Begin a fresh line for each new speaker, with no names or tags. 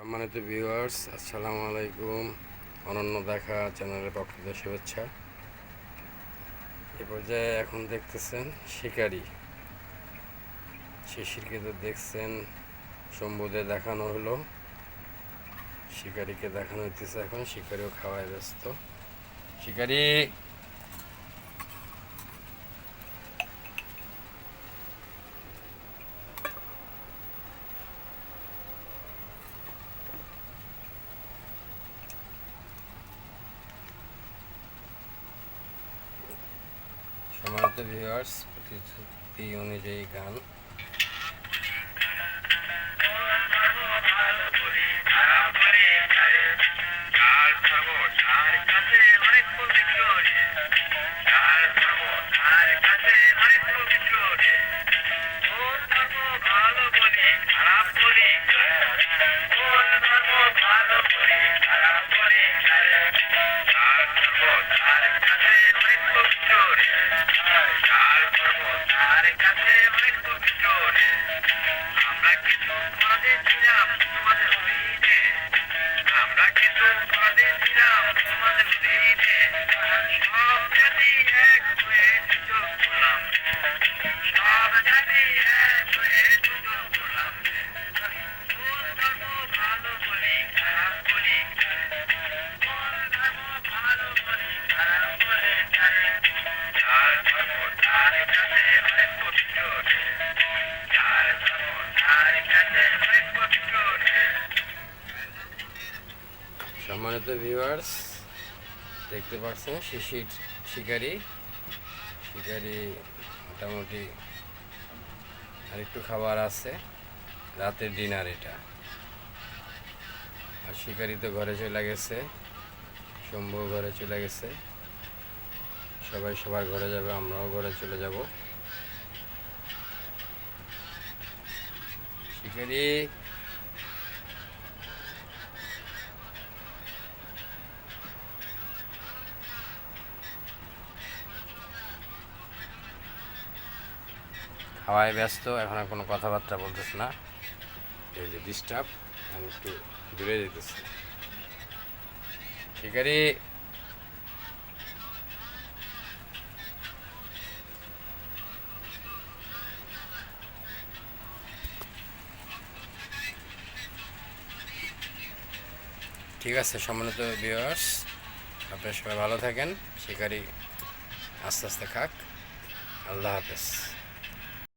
সম্মানিত ভিউয়ার্স, আসসালামু আলাইকুম। অনন্য দেখা চ্যানেলের পক্ষ থেকে শুভেচ্ছা। এ পর্যায়ে এখন দেখতেছেন শিকারি শিশিরকে তো দেখছেন, শম্ভুদের দেখানো হলো, শিকারিকে দেখানো হইতেছে। এখন শিকারিও খাওয়ায় ব্যস্ত। শিকারি সম্মানিত ভিউয়ার্স, প্রতিশ্রুতি অনুযায়ী গান। সম্মানিত ভিউয়ার্স, দেখতে পাচ্ছেন শিকারি মোটামুটি আরেকটু খাবার আছে, রাতের ডিনার এটা। আর শিকারি তো ঘরে চলে গেছে, শম্ভু ঘরে চলে গেছে, সবাই সবার ঘরে যাবে, আমরাও ঘরে চলে যাব। শিকারি খাওয়ায় ব্যস্ত, এখন আর কোনো কথাবার্তা বলতেছে না। এই যে ডিস্টার্ব, আমি একটু দূরে যেতেছি। শিকারি ঠিক আছে। সম্মানিত ভিউয়ার্স, আপনারা সবাই ভালো থাকেন। শিকারি আস্তে আস্তে খাক। আল্লাহ হাফেজ।